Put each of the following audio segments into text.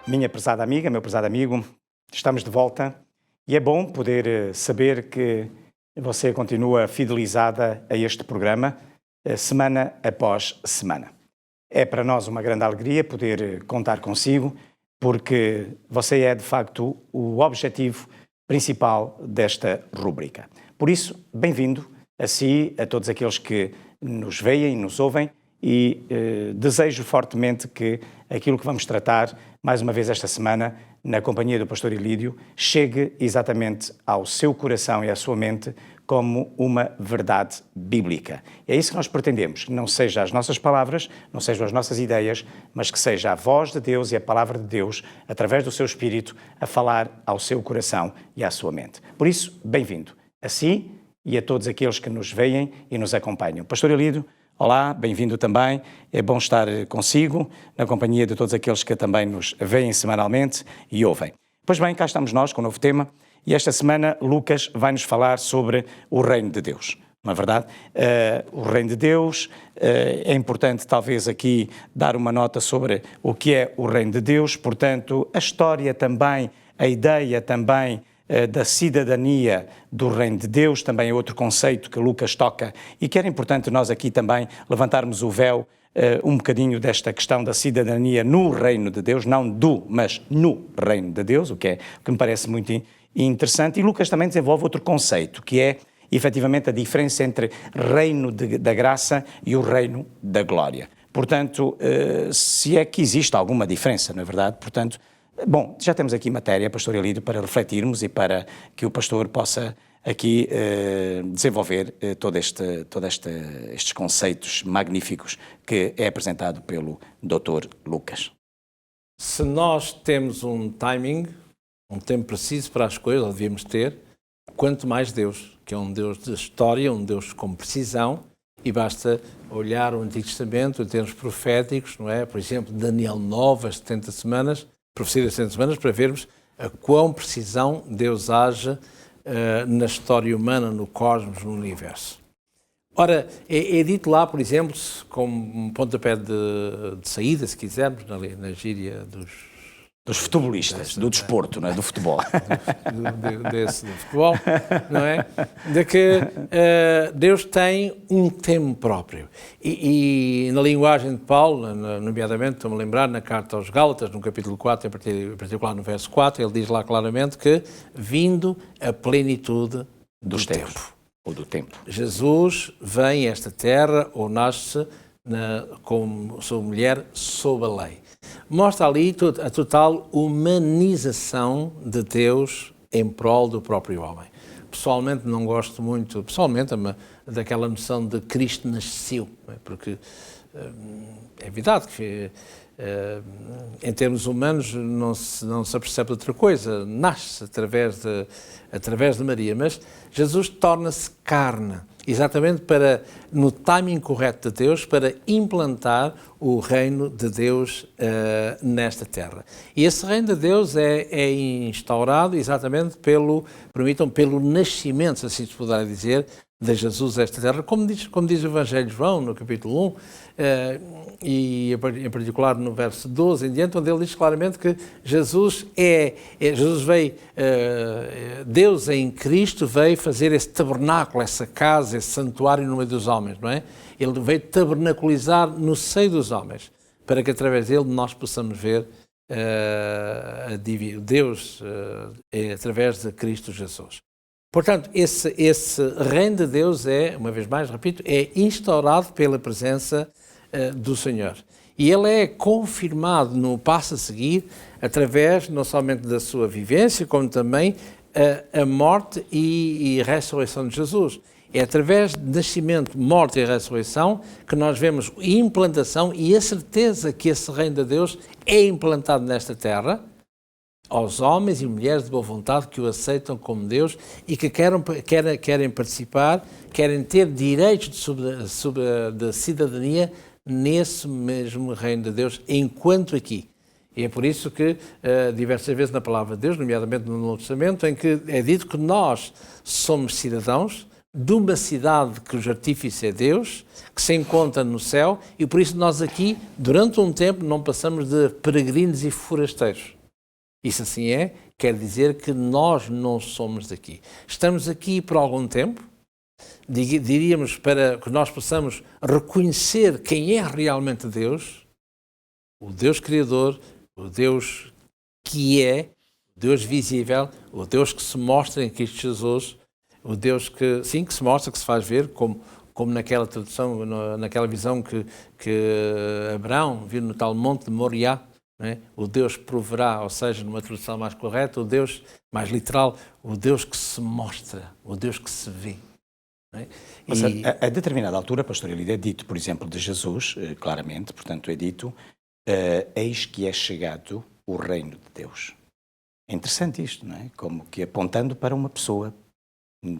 Minha prezada amiga, meu prezado amigo, estamos de volta e é bom poder saber que você continua fidelizada a este programa, semana após semana. É para nós uma grande alegria poder contar consigo, porque você é de facto o objetivo principal desta rúbrica. Por isso, bem-vindo a si, a todos aqueles que nos veem e nos ouvem, e desejo fortemente que aquilo que vamos tratar, mais uma vez esta semana, na companhia do pastor Ilídio, chegue exatamente ao seu coração e à sua mente como uma verdade bíblica. É isso que nós pretendemos, que não seja as nossas palavras, não sejam as nossas ideias, mas que seja a voz de Deus e a palavra de Deus, através do seu Espírito, a falar ao seu coração e à sua mente. Por isso, bem-vindo a si e a todos aqueles que nos veem e nos acompanham. Pastor Ilídio, olá, bem-vindo também. É bom estar consigo, na companhia de todos aqueles que também nos veem semanalmente e ouvem. Pois bem, cá estamos nós com um novo tema e esta semana Lucas vai nos falar sobre o Reino de Deus. Não é verdade? O Reino de Deus, é importante talvez aqui dar uma nota sobre o que é o Reino de Deus, portanto, a história também, a ideia também da cidadania do Reino de Deus, também é outro conceito que Lucas toca e que era importante nós aqui também levantarmos o véu um bocadinho desta questão da cidadania no Reino de Deus, não do, mas no Reino de Deus, o que me parece muito interessante. E Lucas também desenvolve outro conceito, que é efetivamente a diferença entre Reino da Graça e o Reino da Glória. Portanto, se é que existe alguma diferença, não é verdade? Portanto, bom, já temos aqui matéria, pastor Ilídio, para refletirmos e para que o pastor possa aqui desenvolver todos estes conceitos magníficos que é apresentado pelo Dr. Lucas. Se nós temos um timing, um tempo preciso para as coisas, ou devíamos ter, quanto mais Deus, que é um Deus de história, um Deus com precisão, e basta olhar o Antigo Testamento em termos proféticos, não é? Por exemplo, Daniel 9, as 70 semanas, profecia das 70 semanas, para vermos a quão precisão Deus age na história humana, no cosmos, no universo. Ora, é dito lá, por exemplo, como um pontapé de saída, se quisermos, na gíria dos futebolistas, do desporto, não é? Do futebol. Do futebol, não é? De que Deus tem um tempo próprio. E na linguagem de Paulo, nomeadamente, estou-me a lembrar, na carta aos Gálatas, no capítulo 4, em particular no verso 4, ele diz lá claramente que vindo a plenitude do tempo. Ou do tempo. Jesus vem a esta terra ou nasce como sua mulher sob a lei. Mostra ali a total humanização de Deus em prol do próprio homem. Pessoalmente não gosto muito, daquela noção de Cristo nasceu, porque é verdade que em termos humanos não se apercebe outra coisa, nasce através de Maria, mas Jesus torna-se carne, exatamente no timing correto de Deus, para implantar o reino de Deus nesta terra. E esse reino de Deus é instaurado exatamente pelo nascimento, se assim se puder dizer, de Jesus a esta terra, como diz o Evangelho de João, no capítulo 1, e em particular no verso 12 em diante, onde ele diz claramente que Jesus veio, Deus em Cristo veio fazer esse tabernáculo, essa casa, esse santuário no meio dos homens, não é? Ele veio tabernaculizar no seio dos homens, para que através dele nós possamos ver Deus através de Cristo Jesus. Portanto, esse reino de Deus uma vez mais, repito, é instaurado pela presença do Senhor. E ele é confirmado no passo a seguir através não somente da sua vivência, como também a morte e ressurreição de Jesus. É através do nascimento, morte e ressurreição que nós vemos a implantação e a certeza que esse reino de Deus é implantado nesta terra, aos homens e mulheres de boa vontade que o aceitam como Deus e que querem participar, querem ter direitos de cidadania nesse mesmo reino de Deus, enquanto aqui. E é por isso que, diversas vezes na palavra de Deus, nomeadamente no Novo Testamento, em que é dito que nós somos cidadãos de uma cidade cujo artífice é Deus, que se encontra no céu, e por isso nós aqui, durante um tempo, não passamos de peregrinos e forasteiros. Isso assim é, quer dizer que nós não somos daqui. Estamos aqui por algum tempo, diríamos, para que nós possamos reconhecer quem é realmente Deus, o Deus Criador, o Deus que é, o Deus visível, o Deus que se mostra em Cristo Jesus, o Deus que, sim, que se mostra, que se faz ver, como naquela tradução, naquela visão que Abraão viu no tal monte de Moriá, não é? O Deus proverá, ou seja, numa tradução mais correta, o Deus mais literal, o Deus que se mostra, o Deus que se vê. Não é? Ou seja, a determinada altura, pastor Elidio, é dito, por exemplo, de Jesus, claramente, portanto é dito, eis que é chegado o reino de Deus. É interessante isto, não é? Como que apontando para uma pessoa,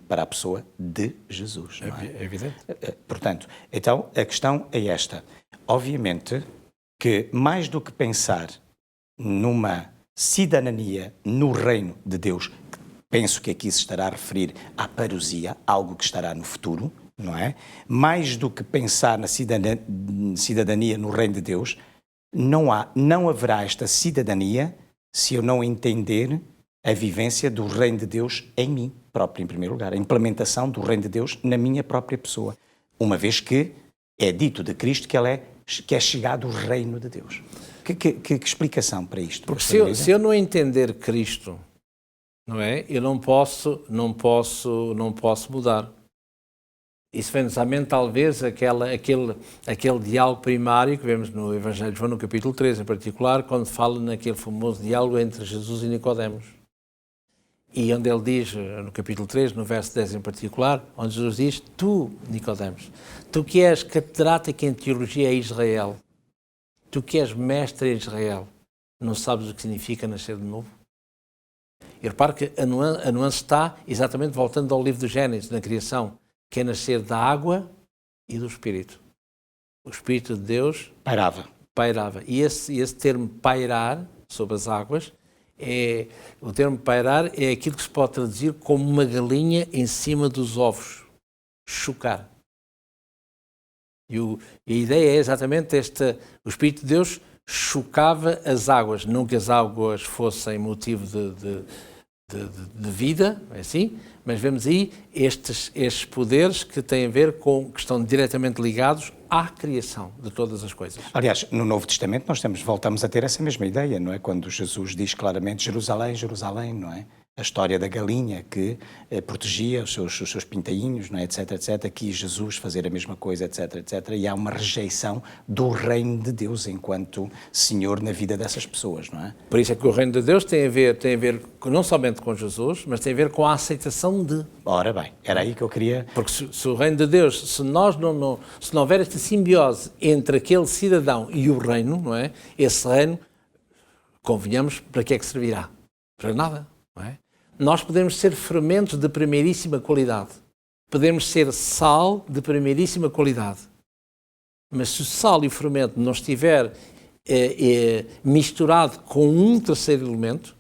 para a pessoa de Jesus. Não é? É evidente. Portanto, então a questão é esta. Obviamente que mais do que pensar numa cidadania no reino de Deus, penso que aqui se estará a referir à parousia, algo que estará no futuro, não é? Mais do que pensar na cidadania no reino de Deus, não haverá esta cidadania se eu não entender a vivência do reino de Deus em mim próprio, em primeiro lugar, a implementação do reino de Deus na minha própria pessoa, uma vez que é dito de Cristo que é chegado o reino de Deus. Que explicação para isto? Porque se eu não entender Cristo, não é? Eu não posso mudar. Isso vem-nos à mente, talvez, aquele diálogo primário que vemos no Evangelho de João, no capítulo 3, em particular, quando fala naquele famoso diálogo entre Jesus e Nicodemos. E onde ele diz, no capítulo 3, no verso 10 em particular, onde Jesus diz, tu, Nicodemos, tu que és catedrático em teologia em Israel, tu que és mestre em Israel, não sabes o que significa nascer de novo? E repare que a nuance está exatamente voltando ao livro do Gênesis, na criação, que é nascer da água e do Espírito. O Espírito de Deus pairava. E esse termo pairar sobre as águas, o termo pairar é aquilo que se pode traduzir como uma galinha em cima dos ovos. Chocar. E a ideia é exatamente esta: o Espírito de Deus chocava as águas, não que as águas fossem motivo de vida, é assim, mas vemos aí estes poderes que têm a ver que estão diretamente ligados à criação de todas as coisas. Aliás, no Novo Testamento nós voltamos a ter essa mesma ideia, não é? Quando Jesus diz claramente Jerusalém, Jerusalém, não é? A história da galinha que protegia os seus pintainhos, não é? etc, etc. Aqui Jesus fazer a mesma coisa, etc, etc. E há uma rejeição do reino de Deus enquanto Senhor na vida dessas pessoas, não é? Por isso é que o reino de Deus tem a ver não somente com Jesus, mas tem a ver com a aceitação de... Ora bem, era aí que eu queria... Porque se o reino de Deus, se não houver esta simbiose entre aquele cidadão e o reino, não é? Esse reino, convenhamos, para que é que servirá? Para nada, não é? Nós podemos ser fermentos de primeiríssima qualidade. Podemos ser sal de primeiríssima qualidade. Mas se o sal e o fermento não estiver misturado com um terceiro elemento,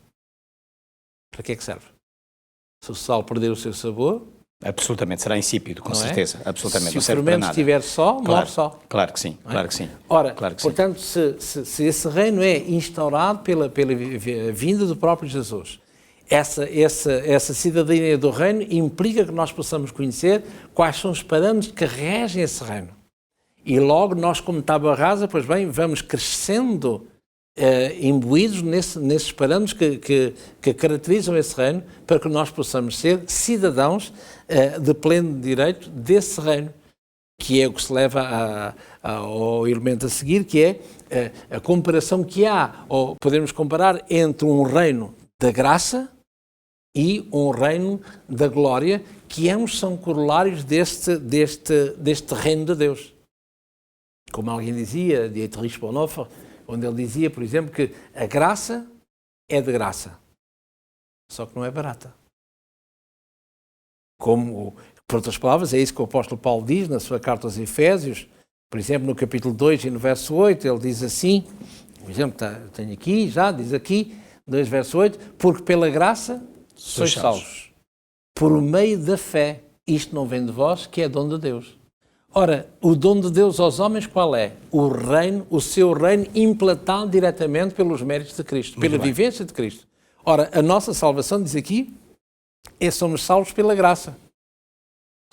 para que é que serve? Se o sal perder o seu sabor... Absolutamente, será insípido, com certeza. Absolutamente, se o fermento estiver só, morre só. Claro que sim, claro que sim. Ora, claro que portanto, se esse reino é instaurado pela vinda do próprio Jesus, essa cidadania do reino implica que nós possamos conhecer quais são os parâmetros que regem esse reino. E logo nós, como tábua rasa, pois bem, vamos crescendo imbuídos nesses parâmetros que caracterizam esse reino, para que nós possamos ser cidadãos de pleno direito desse reino, que é o que se leva ao elemento a seguir, que é a comparação que há, ou podemos comparar entre um reino da graça e um reino da glória, que ambos são corolários deste reino de Deus. Como alguém dizia, Dietrich Bonhoeffer, onde ele dizia, por exemplo, que a graça é de graça, só que não é barata. Como, por outras palavras, é isso que o apóstolo Paulo diz na sua carta aos Efésios, por exemplo, no capítulo 2 e no verso 8, ele diz assim, por exemplo, tenho aqui, diz aqui, 2 verso 8, porque pela graça sois salvos, por meio da fé. Isto não vem de vós, que é dom de Deus. Ora, o dom de Deus aos homens qual é? O reino, o seu reino implantado diretamente pelos méritos de Cristo, pela vivência de Cristo. Ora, a nossa salvação, diz aqui, somos salvos pela graça.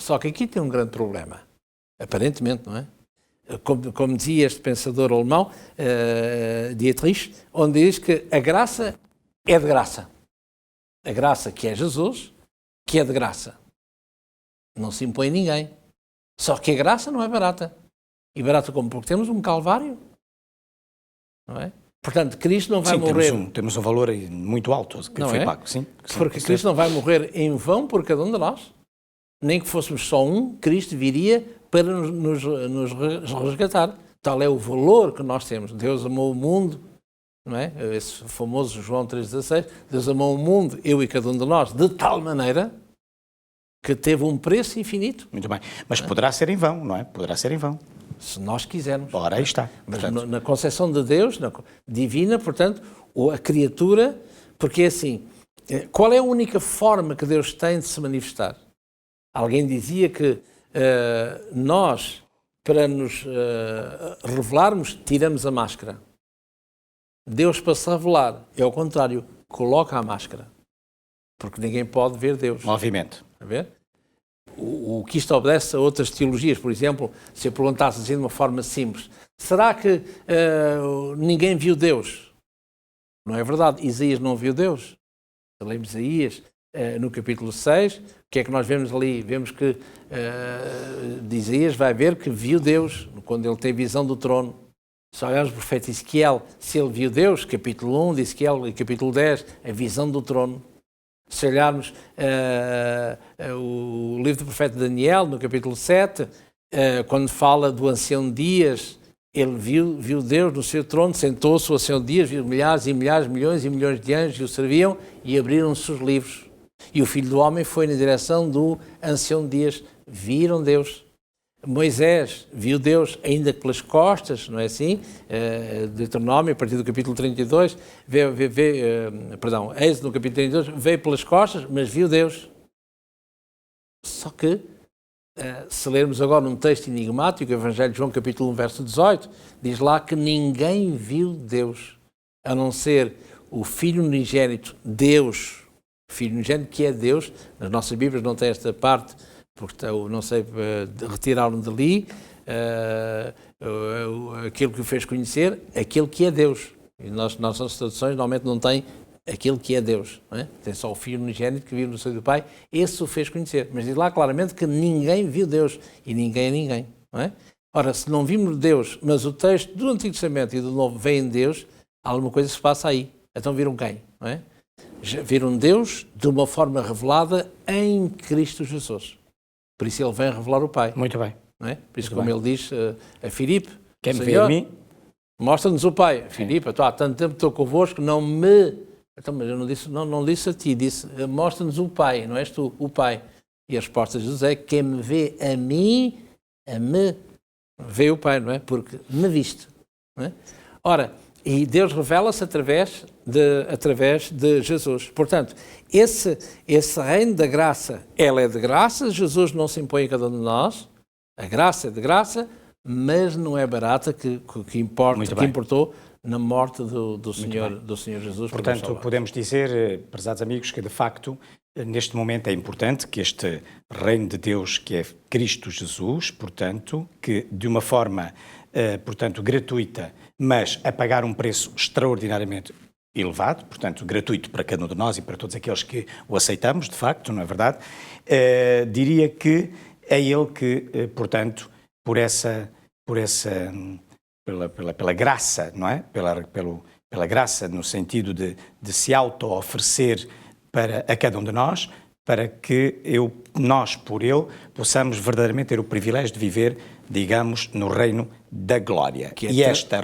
Só que aqui tem um grande problema, aparentemente, não é? Como dizia este pensador alemão, Dietrich, onde diz que a graça é de graça. A graça que é Jesus, que é de graça. Não se impõe a ninguém. Só que a graça não é barata. E barata como? Porque temos um calvário. Não é? Portanto, Cristo não vai morrer... Temos um valor muito alto que não foi é? pago. Sim, porque Cristo não vai morrer em vão por cada um de nós. Nem que fôssemos só um, Cristo viria para nos resgatar. Tal é o valor que nós temos. Deus amou o mundo, não é? Esse famoso João 3,16. Deus amou o mundo, eu e cada um de nós, de tal maneira que teve um preço infinito. Muito bem. Mas poderá ser em vão, não é? Poderá ser em vão. Se nós quisermos. Ora, aí está. Mas na concepção de Deus, divina, portanto, a criatura, porque é assim, qual é a única forma que Deus tem de se manifestar? Alguém dizia que nós, para nos revelarmos, tiramos a máscara. Deus, para se revelar, é ao contrário, coloca a máscara. Porque ninguém pode ver Deus. Obviamente. A ver? O que isto obedece a outras teologias. Por exemplo, se eu perguntasse assim de uma forma simples, será que ninguém viu Deus? Não é verdade. Isaías não viu Deus. Lemos Isaías no capítulo 6. O que é que nós vemos ali? Vemos que de Isaías vai ver que viu Deus quando ele tem visão do trono. Se olharmos o profeta Ezequiel, se ele viu Deus, capítulo 1 de Ezequiel e capítulo 10, a visão do trono. Se olharmos o livro do profeta Daniel, no capítulo 7, quando fala do ancião de dias, ele viu Deus no seu trono, sentou-se o ancião de dias, viu milhares e milhares, milhões e milhões de anjos que o serviam e abriram-se os livros. E o Filho do Homem foi na direção do ancião de dias. Viram Deus. Moisés viu Deus ainda pelas costas, não é assim? Deuteronômio, a partir do capítulo 32, Êxodo no capítulo 32, veio pelas costas, mas viu Deus. Só que, se lermos agora um texto enigmático, o Evangelho de João, capítulo 1, verso 18, diz lá que ninguém viu Deus, a não ser o Filho unigênito, Deus, o Filho unigênito que é Deus. Nas nossas Bíblias não tem esta parte, porque não sei, retiraram dali aquilo que o fez conhecer, aquele que é Deus. E nossas traduções normalmente não têm aquele que é Deus, não é? Tem só o Filho unigênito que vive no seio do Pai, esse o fez conhecer. Mas diz lá claramente que ninguém viu Deus, e ninguém é ninguém, não é? Ora, se não vimos Deus, mas o texto do Antigo Testamento e do Novo vem em Deus, alguma coisa se passa aí. Então viram quem, não é? Viram Deus de uma forma revelada em Cristo Jesus. Por isso ele vem revelar o Pai. Muito bem. Não é? Por isso, como ele diz a Filipe, quem me vê a mim, mostra-nos o Pai. Filipe, há tanto tempo estou convosco, não me... Então, mas eu não disse a ti, disse, mostra-nos o Pai, não és tu, o Pai. E a resposta de Jesus é, quem me vê a mim, vê o Pai, não é? Porque me viste. Não é? Ora, e Deus revela-se através de Jesus. Portanto, esse reino da graça, ela é de graça, Jesus não se impõe a cada um de nós, a graça é de graça, mas não é barata que importou na morte do Senhor Jesus. Portanto, podemos dizer, prezados amigos, que de facto, neste momento é importante que este reino de Deus, que é Cristo Jesus, portanto, que de uma forma, gratuita, mas a pagar um preço extraordinariamente elevado, portanto, gratuito para cada um de nós e para todos aqueles que o aceitamos, de facto, não é verdade? Diria que é ele que, portanto, pela graça, não é? Pela graça no sentido de se auto-oferecer a cada um de nós, para que nós, por ele, possamos verdadeiramente ter o privilégio de viver, digamos, no reino da glória. Este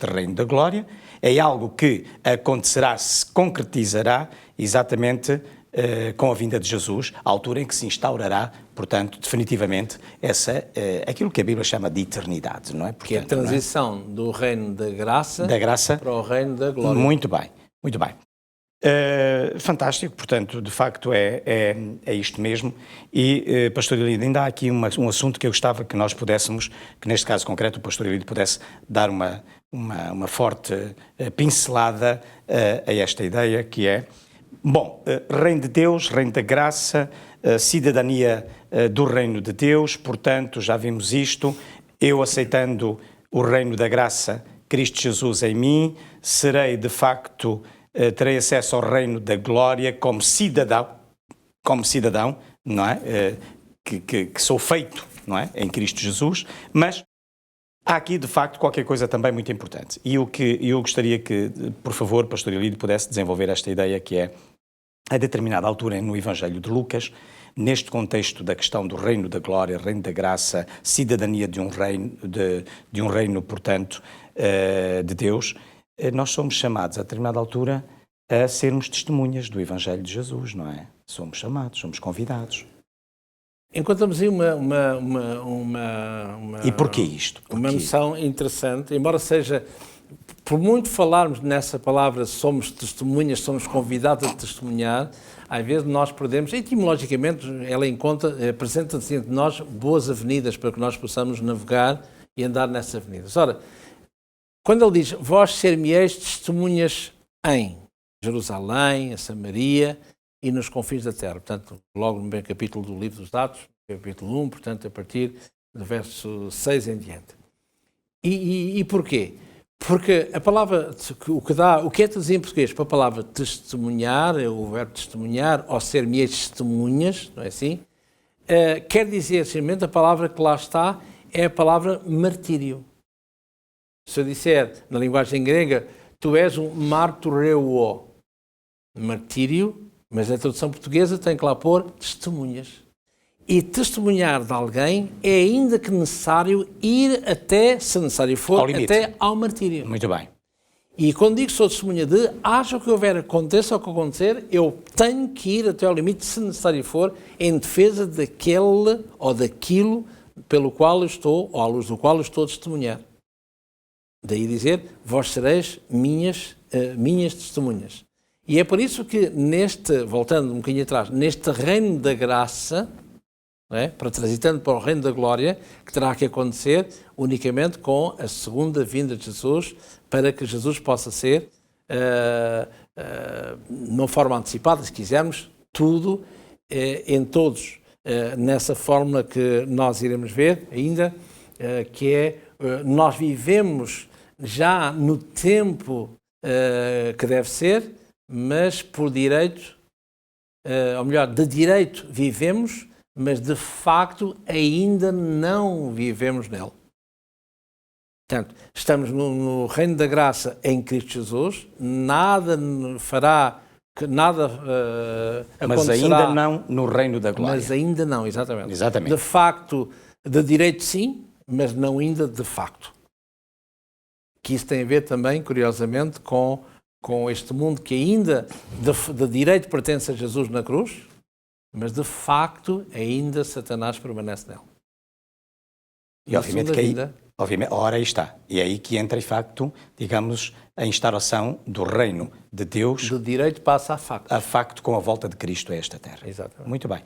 reino da glória é algo que acontecerá, se concretizará exatamente com a vinda de Jesus, à altura em que se instaurará, portanto, definitivamente, aquilo que a Bíblia chama de eternidade, não é? Portanto, que é a transição do reino da graça para o reino da glória. Muito bem, muito bem. Fantástico, portanto, de facto é isto mesmo. E, Pastor Elidio, ainda há aqui um assunto que eu gostava que nós pudéssemos, que neste caso concreto o Pastor Elidio pudesse dar uma forte pincelada a esta ideia, que é, bom, reino de Deus, reino da graça, cidadania do reino de Deus, portanto, já vimos isto, eu aceitando o reino da graça, Cristo Jesus em mim, serei de facto... terei acesso ao reino da glória como cidadão, não é? Que sou feito, não é? Em Cristo Jesus, mas há aqui, de facto, qualquer coisa também muito importante. E o que eu gostaria que, por favor, Pastor Elidio, pudesse desenvolver esta ideia, que é, a determinada altura no Evangelho de Lucas, neste contexto da questão do reino da glória, reino da graça, cidadania de um reino, portanto, de Deus, nós somos chamados, a determinada altura, a sermos testemunhas do Evangelho de Jesus, não é? Somos chamados, somos convidados. Encontramos aí E porquê isto? Uma noção interessante, embora seja, por muito falarmos nessa palavra, somos testemunhas, somos convidados a testemunhar, às vezes nós perdemos, etimologicamente, ela apresenta diante de nós boas avenidas para que nós possamos navegar e andar nessas avenidas. Ora, quando ele diz, vós ser-me-eis testemunhas em Jerusalém, em Samaria e nos confins da terra. Portanto, logo no capítulo do livro dos Atos, capítulo 1, portanto, a partir do verso 6 em diante. E porquê? Porque a palavra, o que é traduzido em português para a palavra testemunhar, o verbo testemunhar, ou ser-me-eis testemunhas, não é assim? Quer dizer, simplesmente, a palavra que lá está é a palavra martírio. Se eu disser, na linguagem grega, tu és um martureuo, martírio, mas a tradução portuguesa tem que lá pôr testemunhas. E testemunhar de alguém é ainda que necessário ir até, se necessário for, até ao martírio. Muito bem. E quando digo que sou testemunha de, haja o que houver, aconteça o que acontecer, eu tenho que ir até ao limite, se necessário for, em defesa daquele ou daquilo pelo qual eu estou, ou à luz do qual eu estou a testemunhar. Daí dizer, vós sereis minhas testemunhas. E é por isso que voltando um bocadinho atrás, neste reino da graça, não é? Transitando para o reino da glória, que terá que acontecer unicamente com a segunda vinda de Jesus, para que Jesus possa ser, de uma forma antecipada, se quisermos, tudo em todos, nessa fórmula que nós iremos ver ainda, que é, nós vivemos já no tempo que deve ser, mas por direito, ou melhor, de direito vivemos, mas de facto ainda não vivemos nele. Portanto, estamos no reino da graça em Cristo Jesus, nada fará, nada acontecerá. Mas ainda não no reino da glória. Mas ainda não, exatamente. Exatamente. De facto, de direito sim, mas não ainda de facto. Que isso tem a ver também, curiosamente, com este mundo que ainda de direito pertence a Jesus na cruz, mas de facto ainda Satanás permanece nele. E obviamente que ora aí está. E é aí que entra, de facto, digamos, a instauração do reino de Deus. Do direito passa a facto. A facto com a volta de Cristo a esta terra. Exatamente. Muito bem.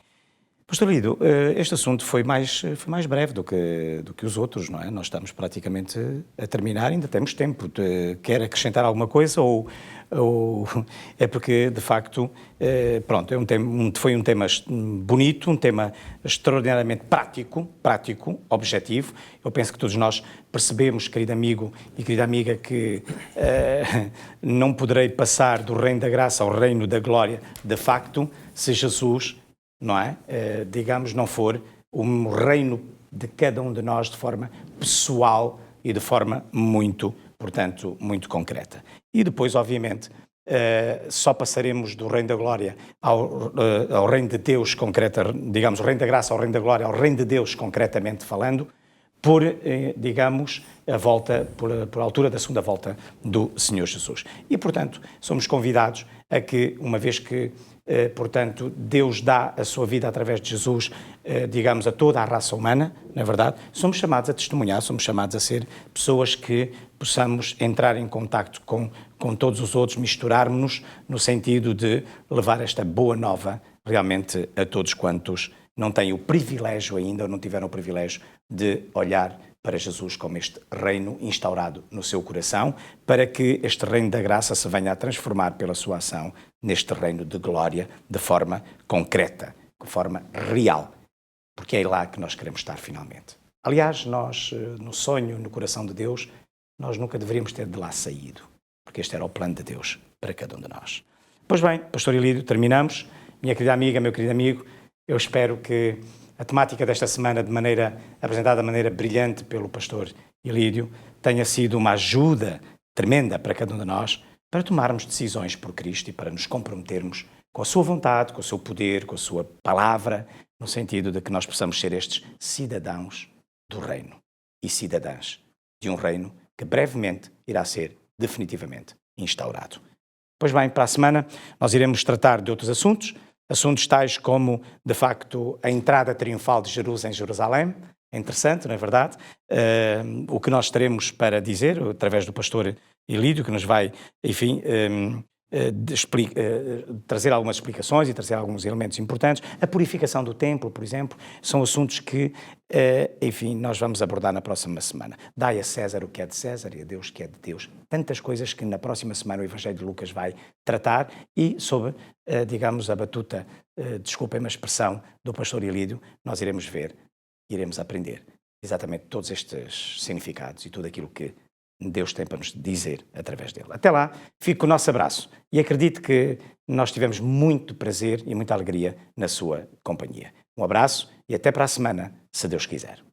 Pastor Elidio, este assunto foi mais breve do que os outros, não é? Nós estamos praticamente a terminar, ainda temos tempo. Quer acrescentar alguma coisa ou é porque, de facto, pronto, foi um tema bonito, um tema extraordinariamente prático, objetivo. Eu penso que todos nós percebemos, querido amigo e querida amiga, que não poderei passar do reino da graça ao reino da glória, de facto, se Jesus, não é? Digamos, não for o reino de cada um de nós de forma pessoal e de forma muito, portanto, muito concreta. E depois, obviamente, só passaremos do reino da glória ao reino de Deus, digamos, o reino da graça ao reino da glória, ao reino de Deus, concretamente falando, por, digamos, a volta, por altura da segunda volta do Senhor Jesus. E, portanto, somos convidados a que, uma vez que, portanto, Deus dá a sua vida através de Jesus, digamos, a toda a raça humana, não é verdade? Somos chamados a testemunhar, somos chamados a ser pessoas que possamos entrar em contacto com com todos os outros, misturarmos-nos no sentido de levar esta boa nova realmente a todos quantos não têm o privilégio ainda ou não tiveram o privilégio de olhar para Jesus como este reino instaurado no seu coração, para que este reino da graça se venha a transformar pela sua ação neste reino de glória de forma concreta, de forma real, porque é lá que nós queremos estar finalmente. Aliás, nós, no sonho, no coração de Deus, nós nunca deveríamos ter de lá saído, porque este era o plano de Deus para cada um de nós. Pois bem, Pastor Ilídio, terminamos. Minha querida amiga, meu querido amigo, eu espero que a temática desta semana, apresentada de maneira brilhante pelo Pastor Ilídio, tenha sido uma ajuda tremenda para cada um de nós, para tomarmos decisões por Cristo e para nos comprometermos com a sua vontade, com o seu poder, com a sua palavra, no sentido de que nós possamos ser estes cidadãos do reino e cidadãs de um reino que brevemente irá ser definitivamente instaurado. Pois bem, para a semana nós iremos tratar de outros assuntos tais como, de facto, a entrada triunfal de Jesus em Jerusalém. É interessante, não é verdade? O que nós teremos para dizer, através do pastor Ilídio, que nos vai, enfim, trazer algumas explicações e trazer alguns elementos importantes. A purificação do templo, por exemplo, são assuntos que, enfim, nós vamos abordar na próxima semana. Dai a César o que é de César e a Deus o que é de Deus. Tantas coisas que na próxima semana o Evangelho de Lucas vai tratar e sob, digamos, a batuta, desculpem-me a expressão, do pastor Ilídio, nós iremos ver, iremos aprender exatamente todos estes significados e tudo aquilo que Deus tem para nos dizer através dele. Até lá, fico com o nosso abraço e acredito que nós tivemos muito prazer e muita alegria na sua companhia. Um abraço e até para a semana, se Deus quiser.